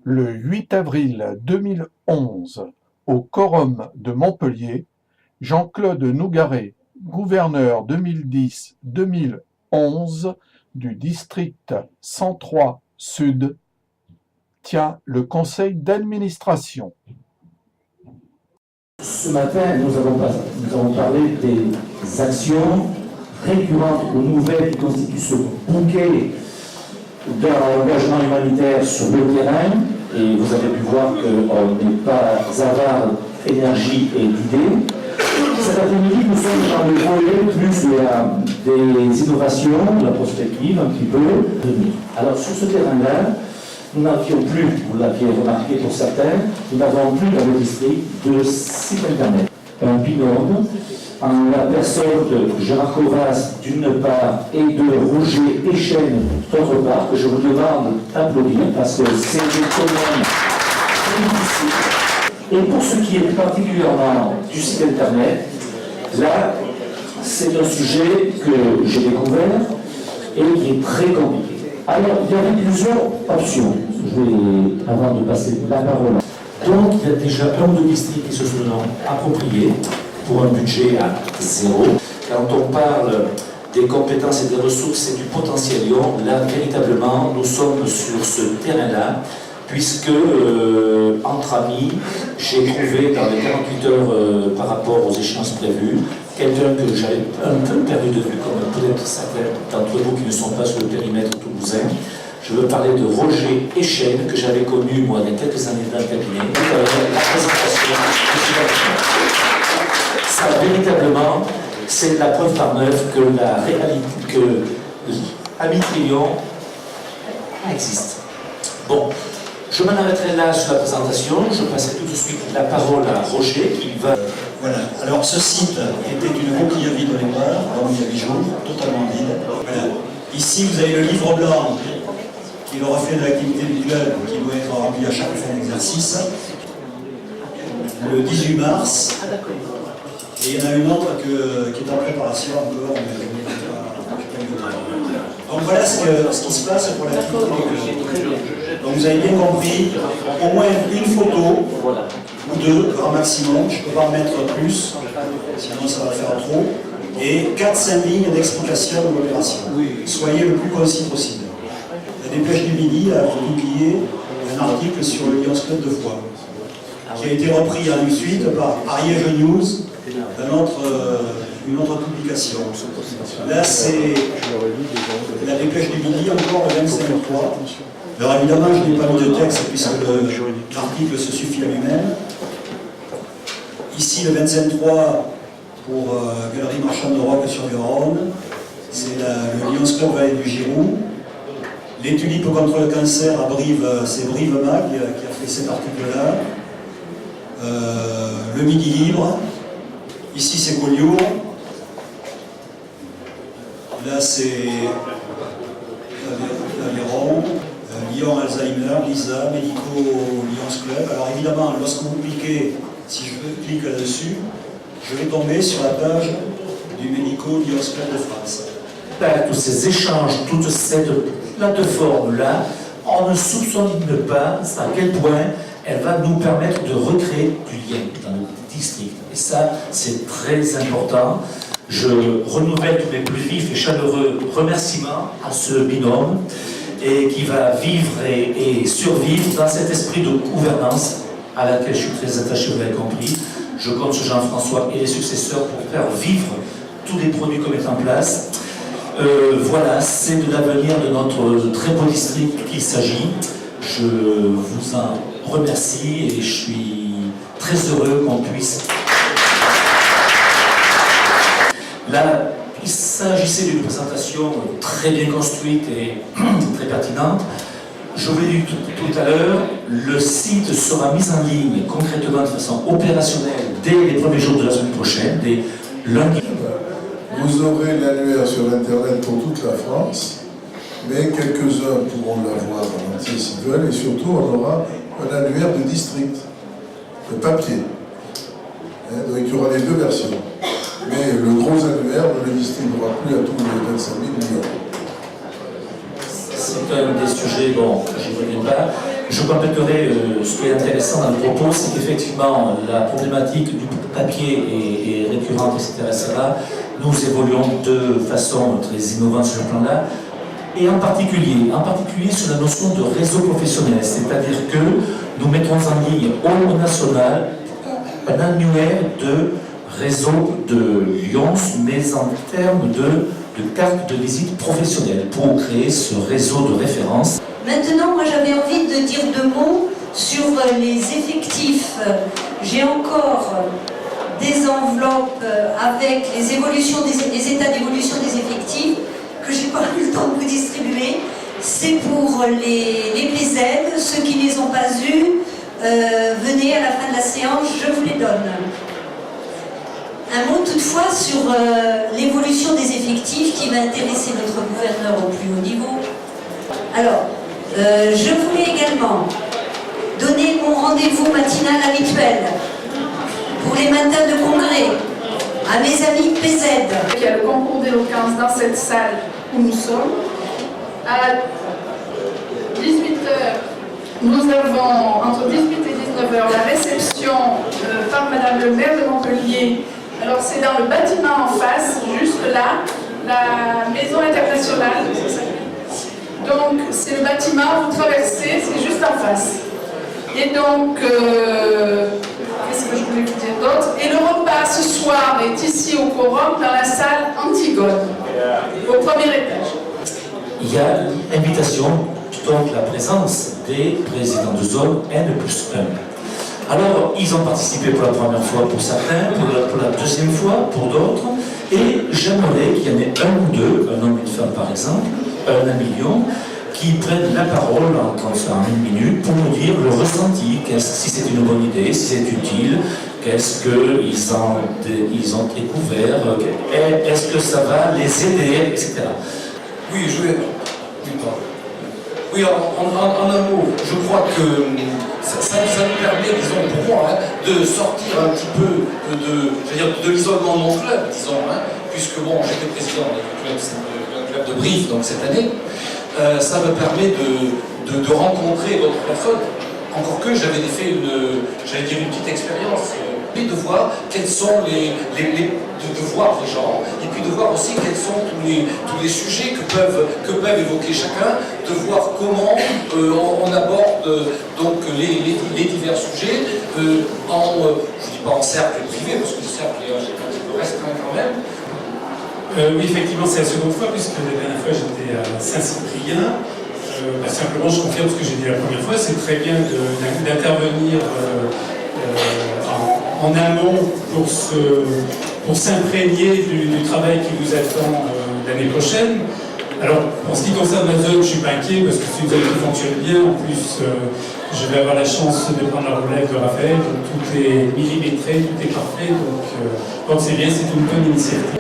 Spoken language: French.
Le 8 avril 2011, au Quorum de Montpellier, Jean-Claude Nougaret, gouverneur 2010-2011 du district 103 Sud, tient le conseil d'administration. Ce matin, nous avons parlé des actions récurrentes ou nouvelles qui constituent ce bouquet d'un engagement humanitaire sur le terrain. Et vous avez pu voir qu'on n'est pas avare d'énergie et d'idées. Cet après-midi, nous sommes dans le volet plus des innovations, de la prospective, un petit peu. Alors, sur ce terrain-là, nous n'avions plus, vous l'aviez remarqué pour certains, nous n'avons plus dans le district de site internet. Un binôme en la personne de Gérard Covas d'une part et de Roger Echenne d'autre part, que je vous demande d'applaudir parce que c'est quand même très difficile. Et pour ce qui est particulièrement du site internet, là, c'est un sujet que j'ai découvert et qui est très compliqué. Alors, il y avait plusieurs options. Je vais, avant de passer la parole. Donc, il y a déjà plein de districts qui se sont appropriés pour un budget à zéro. Quand on parle des compétences et des ressources et du potentiel Lyon, là, véritablement, nous sommes sur ce terrain-là, puisque, entre amis, j'ai trouvé dans les 48 heures par rapport aux échéances prévues, quelqu'un que j'avais un peu perdu de vue, comme peut-être certains d'entre vous qui ne sont pas sur le périmètre toulousain. Je veux parler de Roger Echenne, que j'avais connu, moi, il y a quelques années dans le cabinet. La présentation ça, véritablement, c'est la preuve par neuf que la réalité, que Amitrion existe. Bon, je m'en arrêterai là sur la présentation. Je passerai tout de suite la parole à Roger, qui va... Voilà, alors ce site était une coquille vide au départ, avant il y a 8 jours, totalement vide. Voilà. Ici, vous avez le livre blanc, qui est le reflet de l'activité du club, qui doit être rempli à chaque fin d'exercice. Le 18 mars, et il y en a une autre qui est en préparation encore, mais je n'ai pas eu le temps. Donc voilà ce qui se passe pour l'activité du club. Donc vous avez bien compris, au moins une photo, ou deux, grand maximum, je ne peux pas en mettre plus, sinon ça va faire trop, et 4-5 lignes d'explication de l'opération. Soyez le plus concis possible. La Dépêche du Midi a publié un article sur le Lions Club de Foix, qui a été repris ensuite par Ariège News, une autre publication. Là, c'est la Dépêche du Midi, encore le 25-3. Alors évidemment, je n'ai pas mis de texte puisque l'article se suffit à lui-même. Ici, le 25-3 pour Galerie Marchande de Roque sur Garonne. C'est le Lions Club Vallée du Giroux. Les tulipes contre le cancer à Brive, c'est Brive Mag qui a fait cet article-là. Le Midi Libre. Ici, c'est Collioure. Là, c'est l'Aveyron. Lyon Alzheimer, Lisa, Médico Lions Club. Alors évidemment, lorsque vous cliquez, si je clique là-dessus, je vais tomber sur la page du Médico Lions Club de France. Tous ces échanges, toute cette plateforme-là, on ne soupçonne pas à quel point elle va nous permettre de recréer du lien dans notre district. Et ça, c'est très important. Je renouvelle tous mes plus vifs et chaleureux remerciements à ce binôme et qui va vivre et survivre dans cet esprit de gouvernance à laquelle je suis très attaché, vous l'avez compris. Je compte sur Jean-François et les successeurs pour faire vivre tous les produits qu'on met en place. Voilà, c'est de l'avenir de notre très beau district qu'il s'agit. Je vous en remercie et je suis très heureux qu'on puisse... Là, il s'agissait d'une présentation très bien construite et très pertinente. Je vous l'ai dit tout à l'heure, le site sera mis en ligne concrètement de façon opérationnelle dès les premiers jours de la semaine prochaine, dès lundi. Vous aurez l'annuaire sur Internet pour toute la France, mais quelques-uns pourront l'avoir en entier s'ils veulent, et surtout on aura un annuaire de district, de papier. Donc il y aura les deux versions. Mais le gros annuaire ne le distribuera plus à tous les 25 000 millions. C'est un des sujets, bon, je ne reviens pas. Je compléterai ce qui est intéressant dans le propos, c'est qu'effectivement la problématique du papier est récurrente, etc. Nous évoluons de façon très innovante sur ce plan-là, et en particulier sur la notion de réseau professionnel, c'est-à-dire que nous mettrons en ligne au niveau national un annuaire de réseau de Lyon, mais en termes de carte de visite professionnelle, pour créer ce réseau de référence. Maintenant, moi j'avais envie de dire deux mots sur les effectifs. J'ai encore des enveloppes avec les états d'évolution des effectifs que je n'ai pas eu le temps de vous distribuer. C'est pour les PZ, ceux qui ne les ont pas eus, venez à la fin de la séance, je vous les donne. Un mot toutefois sur l'évolution des effectifs qui va intéresser notre gouverneur au plus haut niveau. Alors, je voulais également donner mon rendez-vous matinal habituel pour les matins de congrès à mes amis PZ. Il y a le concours d'éloquence dans cette salle où nous sommes. À 18h, nous avons entre 18 et 19h la réception par Madame le maire de Montpellier. Alors c'est dans le bâtiment en face, juste là, la maison internationale. Donc c'est le bâtiment, vous traversez, c'est juste en face. Et donc, qu'est-ce que je voulais vous dire d'autre? Et le repas ce soir est ici au Quorum, dans la salle Antigone, au premier étage. Il y a invitation, donc la présence des présidents de zone N+1. Alors, ils ont participé pour la première fois pour certains, pour la deuxième fois pour d'autres, et j'aimerais qu'il y en ait un ou deux, un homme et une femme par exemple, un million, qui prennent la parole en 1 minute pour nous dire le ressenti, si c'est une bonne idée, si c'est utile, qu'est-ce qu'ils ont découvert, est-ce que ça va les aider, etc. Oui, oui, en un mot, je crois que ça nous permet, disons, pour moi, de sortir un petit peu de l'isolement de mon club, disons, puisque bon, j'étais président d'un club de Brive donc cette année. Ça me permet de rencontrer d'autres personnes, encore que j'avais fait une petite expérience, et de voir quels sont de voir les gens, et puis de voir aussi quels sont tous les sujets que peuvent évoquer chacun, de voir comment on aborde donc les divers sujets, je ne dis pas en cercle privé, parce que le cercle est un petit peu restreint quand même. Oui, effectivement, c'est la seconde fois, puisque la dernière fois j'étais à Saint-Cyprien. Simplement, je confirme ce que j'ai dit la première fois, c'est très bien d'intervenir en amont pour s'imprégner du travail qui vous attend l'année prochaine. Alors, en ce qui concerne la zone, je ne suis pas inquiet, parce que c'est une zone qui fonctionne bien. En plus, je vais avoir la chance de prendre la relève de Raphaël, donc tout est millimétré, tout est parfait, donc c'est bien, c'est une bonne initiative.